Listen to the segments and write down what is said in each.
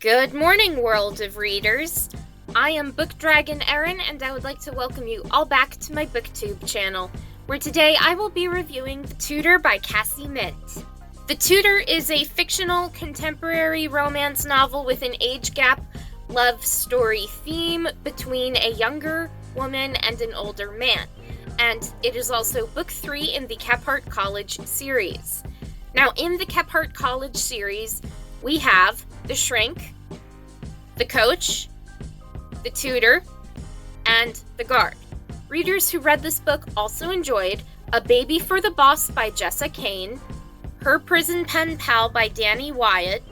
Good morning, world of readers. I am Book Dragon Erin, and I would like to welcome you all back to my booktube channel, where today I will be reviewing The Tutor by Cassie Mint. The Tutor is a fictional contemporary romance novel with an age gap love story theme between a younger woman and an older man, and it is also book 3 in the Kephart College series. Now, in the Kephart College series, we have The Shrink, The Coach, The Tutor, and The Guard. Readers who read this book also enjoyed A Baby for the Boss by Jessa Kane, Her Prison Pen Pal by Danny Wyatt,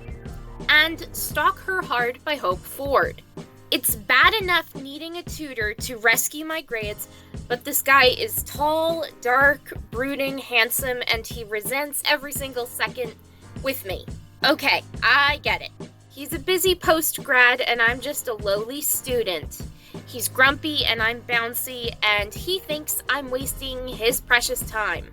and Stalk Her Hard by Hope Ford. It's bad enough needing a tutor to rescue my grades, but this guy is tall, dark, brooding, handsome, and he resents every single second with me. Okay, I get it. He's a busy post-grad and I'm just a lowly student. He's grumpy and I'm bouncy, and he thinks I'm wasting his precious time.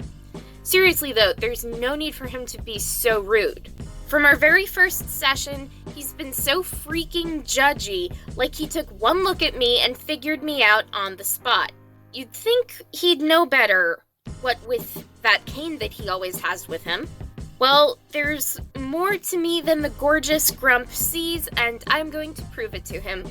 Seriously though, there's no need for him to be so rude. From our very first session, he's been so freaking judgy, like he took one look at me and figured me out on the spot. You'd think he'd know better, what with that cane that he always has with him. Well, there's more to me than the gorgeous Grump sees, and I'm going to prove it to him.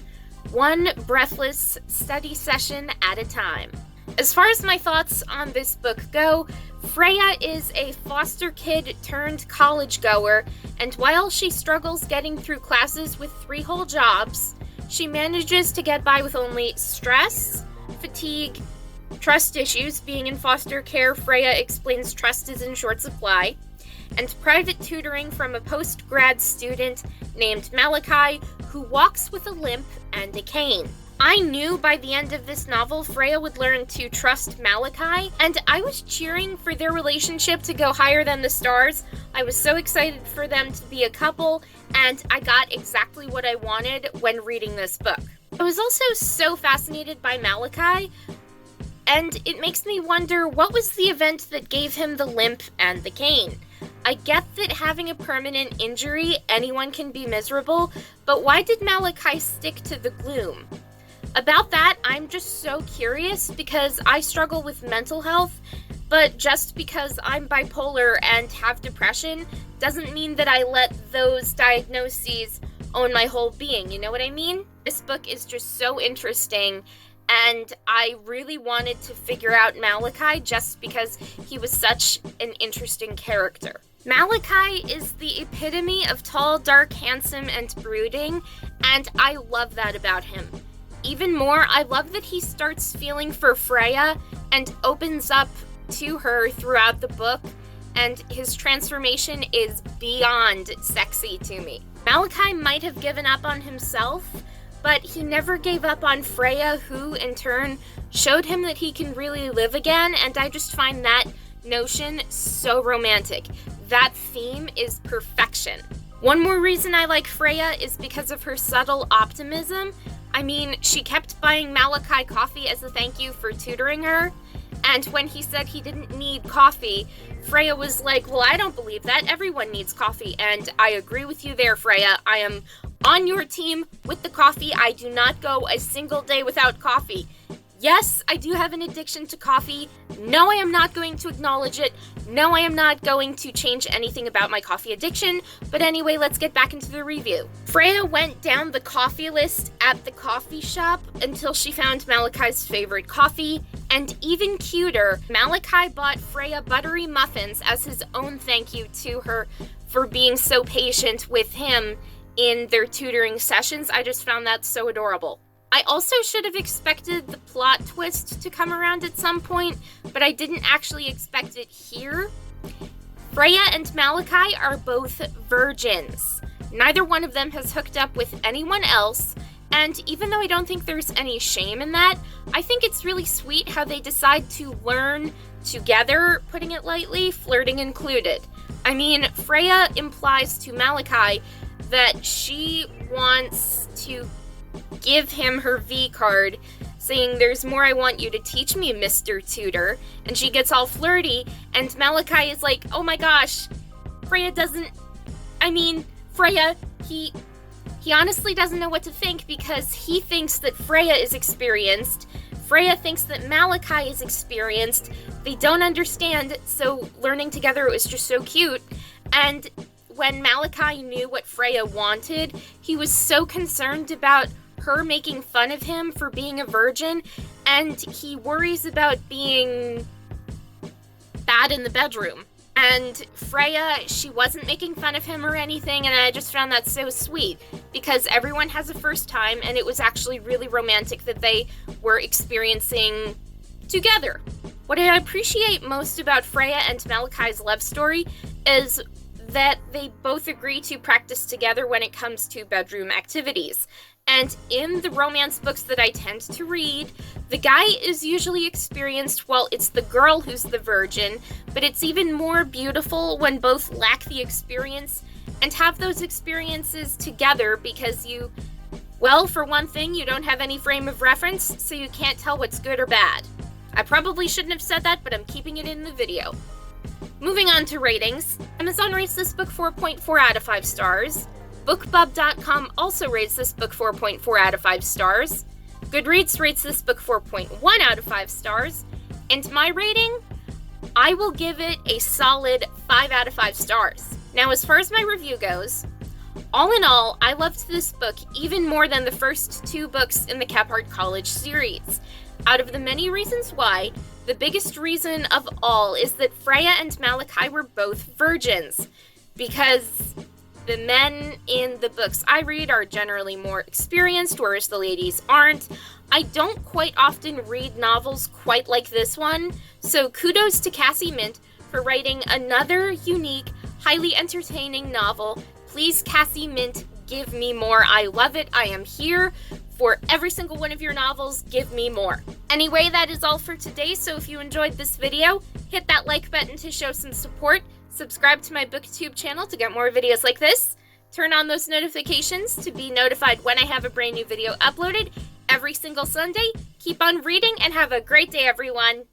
One breathless study session at a time. As far as my thoughts on this book go, Freya is a foster kid turned college goer, and while she struggles getting through classes with 3 whole jobs, she manages to get by with only stress, fatigue, trust issues. Being in foster care, Freya explains trust is in short supply, and private tutoring from a post-grad student named Malachi, who walks with a limp and a cane. I knew by the end of this novel Freya would learn to trust Malachi, and I was cheering for their relationship to go higher than the stars. I was so excited for them to be a couple, and I got exactly what I wanted when reading this book. I was also so fascinated by Malachi, and it makes me wonder what was the event that gave him the limp and the cane. I get that having a permanent injury, anyone can be miserable, but why did Malachi stick to the gloom? About that, I'm just so curious because I struggle with mental health, but just because I'm bipolar and have depression doesn't mean that I let those diagnoses own my whole being, you know what I mean? This book is just so interesting, and I really wanted to figure out Malachi just because he was such an interesting character. Malachi is the epitome of tall, dark, handsome, and brooding, and I love that about him. Even more, I love that he starts feeling for Freya and opens up to her throughout the book, and his transformation is beyond sexy to me. Malachi might have given up on himself, but he never gave up on Freya, who in turn showed him that he can really live again, and I just find that notion so romantic. That theme is perfection. One more reason I like Freya is because of her subtle optimism. I mean, she kept buying Malachi coffee as a thank you for tutoring her, and when he said he didn't need coffee, Freya was like, well, I don't believe that. Everyone needs coffee, and I agree with you there, Freya. I am on your team with the coffee. I do not go a single day without coffee. Yes, I do have an addiction to coffee. No, I am not going to acknowledge it. No, I am not going to change anything about my coffee addiction. But anyway, let's get back into the review. Freya went down the coffee list at the coffee shop until she found Malachi's favorite coffee. And even cuter, Malachi bought Freya buttery muffins as his own thank you to her for being so patient with him in their tutoring sessions. I just found that so adorable. I also should have expected the plot twist to come around at some point, but I didn't actually expect it here. Freya and Malachi are both virgins. Neither one of them has hooked up with anyone else, and even though I don't think there's any shame in that, I think it's really sweet how they decide to learn together, putting it lightly, flirting included. I mean, Freya implies to Malachi that she wants to give him her V card, saying, there's more I want you to teach me, Mr. Tutor, and she gets all flirty, and Malachi is like, oh my gosh, Freya, he He honestly doesn't know what to think because he thinks that Freya is experienced. Freya thinks that Malachi is experienced. They don't understand, so learning together was just so cute. And when Malachi knew what Freya wanted, he was so concerned about her making fun of him for being a virgin, and he worries about being bad in the bedroom. And Freya, she wasn't making fun of him or anything, and I just found that so sweet, because everyone has a first time, and it was actually really romantic that they were experiencing together. What I appreciate most about Freya and Malachi's love story is that they both agree to practice together when it comes to bedroom activities. And in the romance books that I tend to read, the guy is usually experienced while it's the girl who's the virgin, but it's even more beautiful when both lack the experience and have those experiences together because well, for one thing, you don't have any frame of reference, so you can't tell what's good or bad. I probably shouldn't have said that, but I'm keeping it in the video. Moving on to ratings, Amazon rates this book 4.4 out of 5 stars. BookBub.com also rates this book 4.4 out of 5 stars. Goodreads rates this book 4.1 out of 5 stars. And my rating, I will give it a solid 5 out of 5 stars. Now, as far as my review goes, all in all, I loved this book even more than the first 2 books in the Kephart College series. Out of the many reasons why, the biggest reason of all is that Freya and Malachi were both virgins, because the men in the books I read are generally more experienced, whereas the ladies aren't. I don't quite often read novels quite like this one, so kudos to Cassie Mint for writing another unique, highly entertaining novel. Please, Cassie Mint, give me more. I love it. I am here for every single one of your novels. Give me more. Anyway, that is all for today, so if you enjoyed this video, hit that like button to show some support. Subscribe to my booktube channel to get more videos like this. Turn on those notifications to be notified when I have a brand new video uploaded every single Sunday. Keep on reading and have a great day, everyone.